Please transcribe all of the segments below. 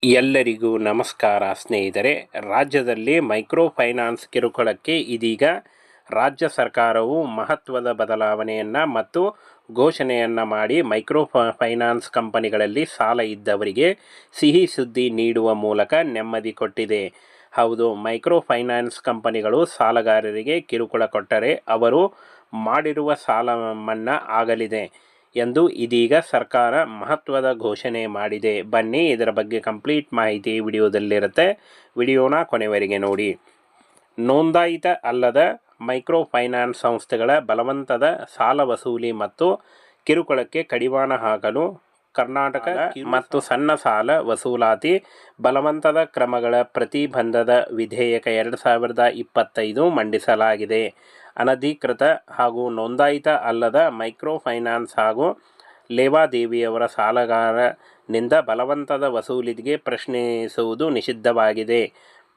ಎಲ್ಲರಿಗೂ ನಮಸ್ಕಾರ ಸ್ನೇಹಿತರೆ. ರಾಜ್ಯದಲ್ಲಿ ಮೈಕ್ರೋ ಫೈನಾನ್ಸ್ ಕಿರುಕುಳಕ್ಕೆ ಇದೀಗ ರಾಜ್ಯ ಸರ್ಕಾರವು ಮಹತ್ವದ ಬದಲಾವಣೆಯನ್ನು ಮತ್ತು ಘೋಷಣೆಯನ್ನು ಮಾಡಿ ಮೈಕ್ರೋ ಫೈನಾನ್ಸ್ ಕಂಪನಿಗಳಲ್ಲಿ ಸಾಲ ಇದ್ದವರಿಗೆ ಸಿಹಿ ಸುದ್ದಿ ನೀಡುವ ಮೂಲಕ ನೆಮ್ಮದಿ ಕೊಟ್ಟಿದೆ. ಹೌದು, ಮೈಕ್ರೋ ಫೈನಾನ್ಸ್ ಕಂಪನಿಗಳು ಸಾಲಗಾರರಿಗೆ ಕಿರುಕುಳ ಕೊಟ್ಟರೆ ಅವರು ಮಾಡಿರುವ ಸಾಲ ಮನ್ನಾ ಆಗಲಿದೆ ಎಂದು ಇದೀಗ ಸರ್ಕಾರ ಮಹತ್ವದ ಘೋಷಣೆ ಮಾಡಿದೆ. ಬನ್ನಿ ಇದರ ಬಗ್ಗೆ ಕಂಪ್ಲೀಟ್ ಮಾಹಿತಿ ವಿಡಿಯೋದಲ್ಲಿರುತ್ತೆ. ವಿಡಿಯೋನ ಕೊನೆವರೆಗೆ ನೋಡಿ. ನೋಂದಾಯಿತ ಅಲ್ಲದ ಮೈಕ್ರೋ ಫೈನಾನ್ಸ್ ಸಂಸ್ಥೆಗಳ ಬಲವಂತದ ಸಾಲ ವಸೂಲಿ ಮತ್ತು ಕಿರುಕುಳಕ್ಕೆ ಕಡಿವಾಣ ಹಾಕಲು ಕರ್ನಾಟಕ ಮತ್ತು ಸಣ್ಣ ಸಾಲ ವಸೂಲಾತಿ ಬಲವಂತದ ಕ್ರಮಗಳ ಪ್ರತಿಬಂಧದ ವಿಧೇಯಕ 2025 ಮಂಡಿಸಲಾಗಿದೆ. ಅನಧಿಕೃತ ಹಾಗೂ ನೋಂದಾಯಿತ ಅಲ್ಲದ ಮೈಕ್ರೋ ಫೈನಾನ್ಸ್ ಹಾಗೂ ಲೇವಾದೇವಿಯವರ ಸಾಲಗಾರನಿಂದ ಬಲವಂತದ ವಸೂಲಿಗೆ ಪ್ರಶ್ನಿಸುವುದು ನಿಷಿದ್ಧವಾಗಿದೆ.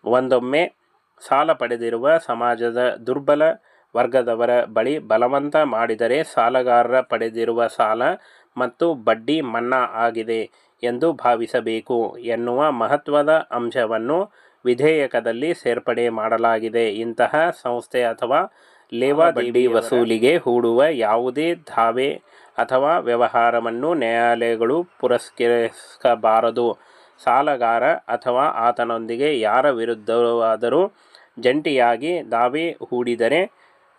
ಒಂದೊಮ್ಮೆ ಸಾಲ ಪಡೆದಿರುವ ಸಮಾಜದ ದುರ್ಬಲ ವರ್ಗದವರ ಬಳಿ ಬಲವಂತ ಮಾಡಿದರೆ ಸಾಲಗಾರರ ಪಡೆದಿರುವ ಸಾಲ ಮತ್ತು ಬಡ್ಡಿ ಮನ್ನಾ ಆಗಿದೆ ಎಂದು ಭಾವಿಸಬೇಕು ಎನ್ನುವ ಮಹತ್ವದ ಅಂಶವನ್ನು ವಿಧೇಯಕದಲ್ಲಿ ಸೇರ್ಪಡೆ ಮಾಡಲಾಗಿದೆ. ಇಂತಹ ಸಂಸ್ಥೆ ಅಥವಾ ಲೇವಾದೇವಿ ವಸೂಲಿಗೆ ಹೂಡುವ ಯಾವುದೇ ದಾವೆ ಅಥವಾ ವ್ಯವಹಾರವನ್ನು ನ್ಯಾಯಾಲಯಗಳು ಪುರಸ್ಕರಿಸಬಾರದು. ಸಾಲಗಾರ ಅಥವಾ ಆತನೊಂದಿಗೆ ಯಾರ ವಿರುದ್ಧವಾದರೂ ಜಂಟಿಯಾಗಿ ದಾವೆ ಹೂಡಿದರೆ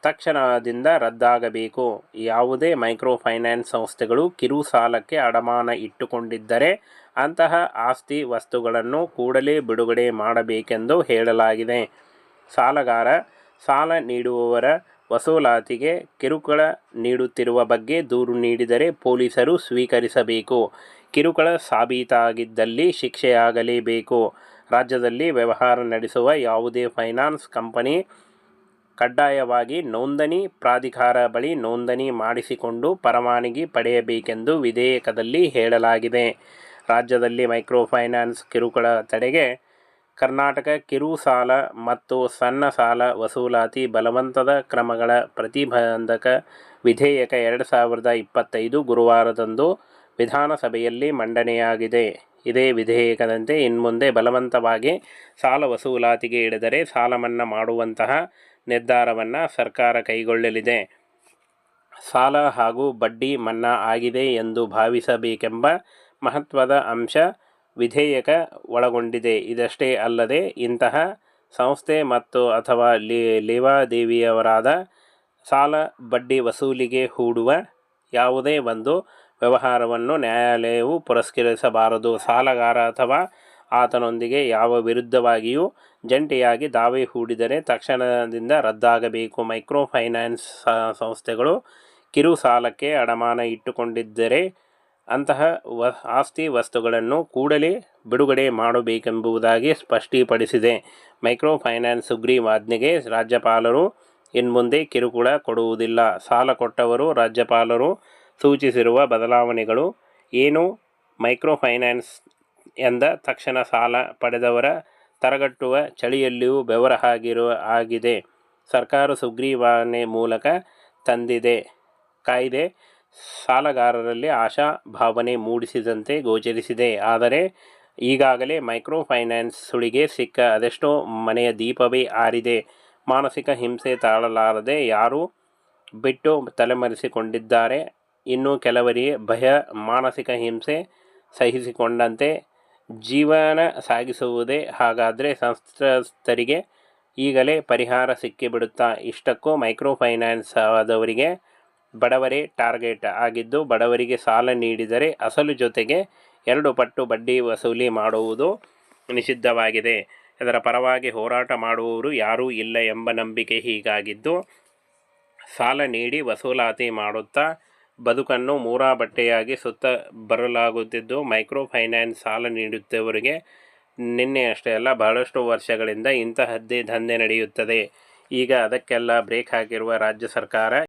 ತಕ್ಷಣದಿಂದ ರದ್ದಾಗಬೇಕು. ಯಾವುದೇ ಮೈಕ್ರೋ ಫೈನಾನ್ಸ್ ಸಂಸ್ಥೆಗಳು ಕಿರು ಸಾಲಕ್ಕೆ ಅಡಮಾನ ಇಟ್ಟುಕೊಂಡಿದ್ದರೆ ಅಂತಹ ಆಸ್ತಿ ವಸ್ತುಗಳನ್ನು ಕೂಡಲೇ ಬಿಡುಗಡೆ ಮಾಡಬೇಕೆಂದು ಹೇಳಲಾಗಿದೆ. ಸಾಲಗಾರ ಸಾಲ ನೀಡುವವರ ವಸೂಲಾತಿಗೆ ಕಿರುಕುಳ ನೀಡುತ್ತಿರುವ ಬಗ್ಗೆ ದೂರು ನೀಡಿದರೆ ಪೊಲೀಸರು ಸ್ವೀಕರಿಸಬೇಕು. ಕಿರುಕುಳ ಸಾಬೀತಾಗಿದ್ದಲ್ಲಿ ಶಿಕ್ಷೆಯಾಗಲೇಬೇಕು. ರಾಜ್ಯದಲ್ಲಿ ವ್ಯವಹಾರ ನಡೆಸುವ ಯಾವುದೇ ಫೈನಾನ್ಸ್ ಕಂಪನಿ ಕಡ್ಡಾಯವಾಗಿ ನೋಂದಣಿ ಪ್ರಾಧಿಕಾರ ಬಳಿ ನೋಂದಣಿ ಮಾಡಿಸಿಕೊಂಡು ಪರವಾನಗಿ ಪಡೆಯಬೇಕೆಂದು ವಿಧೇಯಕದಲ್ಲಿ ಹೇಳಲಾಗಿದೆ. ರಾಜ್ಯದಲ್ಲಿ ಮೈಕ್ರೋ ಫೈನಾನ್ಸ್ ಕಿರುಕುಳ ತಡೆಗೆ ಕರ್ನಾಟಕ ಕಿರು ಸಾಲ ಮತ್ತು ಸಣ್ಣ ಸಾಲ ವಸೂಲಾತಿ ಬಲವಂತದ ಕ್ರಮಗಳ ಪ್ರತಿಬಂಧಕ ವಿಧೇಯಕ 2025 ಗುರುವಾರದಂದು ವಿಧಾನಸಭೆಯಲ್ಲಿ ಮಂಡನೆಯಾಗಿದೆ. ಇದೇ ವಿಧೇಯಕದಂತೆ ಇನ್ಮುಂದೆ ಬಲವಂತವಾಗಿ ಸಾಲ ವಸೂಲಾತಿಗೆ ಹಿಡಿದರೆ ಸಾಲ ಮನ್ನಾ ಮಾಡುವಂತಹ ನಿರ್ಧಾರವನ್ನು ಸರ್ಕಾರ ಕೈಗೊಳ್ಳಲಿದೆ. ಸಾಲ ಹಾಗೂ ಬಡ್ಡಿ ಮನ್ನಾ ಆಗಿದೆ ಎಂದು ಭಾವಿಸಬೇಕೆಂಬ ಮಹತ್ವದ ಅಂಶ ವಿಧೇಯಕ ಒಳಗೊಂಡಿದೆ. ಇದಷ್ಟೇ ಅಲ್ಲದೆ ಇಂತಹ ಸಂಸ್ಥೆ ಮತ್ತು ಅಥವಾ ಲೇವಾದೇವಿಯವರಾದ ಸಾಲ ಬಡ್ಡಿ ವಸೂಲಿಗೆ ಹೂಡುವ ಯಾವುದೇ ಒಂದು ವ್ಯವಹಾರವನ್ನು ನ್ಯಾಯಾಲಯವು ಪುರಸ್ಕರಿಸಬಾರದು. ಸಾಲಗಾರ ಅಥವಾ ಆತನೊಂದಿಗೆ ಯಾವ ವಿರುದ್ಧವಾಗಿಯೂ ಜಂಟಿಯಾಗಿ ದಾವೆ ಹೂಡಿದರೆ ತಕ್ಷಣದಿಂದ ರದ್ದಾಗಬೇಕು. ಮೈಕ್ರೋ ಫೈನಾನ್ಸ್ ಸಂಸ್ಥೆಗಳು ಕಿರು ಸಾಲಕ್ಕೆ ಅಡಮಾನ ಇಟ್ಟುಕೊಂಡಿದ್ದರೆ ಅಂತಹ ಆಸ್ತಿ ವಸ್ತುಗಳನ್ನು ಕೂಡಲೇ ಬಿಡುಗಡೆ ಮಾಡಬೇಕೆಂಬುದಾಗಿ ಸ್ಪಷ್ಟಪಡಿಸಿದೆ. ಮೈಕ್ರೋ ಫೈನಾನ್ಸ್ ಸುಗ್ರೀವಾಜ್ಞೆಗೆ ರಾಜ್ಯಪಾಲರು ಇನ್ಮುಂದೆ ಕಿರುಕುಳ ಕೊಡುವುದಿಲ್ಲ. ಸಾಲ ಕೊಟ್ಟವರು ರಾಜ್ಯಪಾಲರು ಸೂಚಿಸಿರುವ ಬದಲಾವಣೆಗಳು ಏನು? ಮೈಕ್ರೋ ಫೈನಾನ್ಸ್ ಎಂದ ತಕ್ಷಣ ಸಾಲ ಪಡೆದವರ ತರಗಟ್ಟುವ ಚಳಿಯಲ್ಲಿಯೂ ಆಗಿದೆ. ಸರ್ಕಾರ ಸುಗ್ರೀವಾಜ್ಞೆ ಮೂಲಕ ತಂದಿದೆ ಕಾಯ್ದೆ ಸಾಲಗಾರರಲ್ಲಿ ಆಶಾ ಭಾವನೆ ಮೂಡಿಸಿದಂತೆ ಗೋಚರಿಸಿದೆ. ಆದರೆ ಈಗಾಗಲೇ ಮೈಕ್ರೋ ಫೈನಾನ್ಸ್ ಸುಳಿಗೆ ಸಿಕ್ಕ ಅದೆಷ್ಟೋ ಮನೆಯ ದೀಪವೇ ಆರಿದೆ. ಮಾನಸಿಕ ಹಿಂಸೆ ತಾಳಲಾರದೆ ಯಾರು ಬಿಟ್ಟು ತಲೆಮರೆಸಿಕೊಂಡಿದ್ದಾರೆ. ಇನ್ನು ಕೆಲವರಿಗೆ ಭಯ, ಮಾನಸಿಕ ಹಿಂಸೆ ಸಹಿಸಿಕೊಂಡಂತೆ ಜೀವನ ಸಾಗಿಸುವುದೇ ಹಾಗಾದರೆ ಸಂತ್ರಸ್ತರಿಗೆ ಈಗಲೇ ಪರಿಹಾರ ಸಿಕ್ಕಿಬಿಡುತ್ತಾ? ಇಷ್ಟಕ್ಕೂ ಮೈಕ್ರೋ ಫೈನಾನ್ಸ್ ಆದವರಿಗೆ ಬಡವರೇ ಟಾರ್ಗೆಟ್ ಆಗಿದ್ದು, ಬಡವರಿಗೆ ಸಾಲ ನೀಡಿದರೆ ಅಸಲು ಜೊತೆಗೆ 2 ಪಟ್ಟು ಬಡ್ಡಿ ವಸೂಲಿ ಮಾಡುವುದು ನಿಷಿದ್ಧವಾಗಿದೆ. ಇದರ ಪರವಾಗಿ ಹೋರಾಟ ಮಾಡುವವರು ಯಾರೂ ಇಲ್ಲ ಎಂಬ ನಂಬಿಕೆ ಹೀಗಾಗಿದ್ದು, ಸಾಲ ನೀಡಿ ವಸೂಲಾತಿ ಮಾಡುತ್ತಾ ಬದುಕನ್ನು ಮೂರಾಬಟ್ಟೆಯಾಗಿ ಸುತ್ತ ಬರಲಾಗುತ್ತಿದ್ದು, ಮೈಕ್ರೋ ಫೈನಾನ್ಸ್ ಸಾಲ ನೀಡುತ್ತವರಿಗೆ ನಿನ್ನೆಯಷ್ಟೇ ಅಲ್ಲ ಬಹಳಷ್ಟು ವರ್ಷಗಳಿಂದ ಇಂತಹದ್ದೇ ದಂಧೆ ನಡೆಯುತ್ತದೆ. ಈಗ ಅದಕ್ಕೆಲ್ಲ ಬ್ರೇಕ್ ಹಾಕಿರುವ ರಾಜ್ಯ ಸರ್ಕಾರ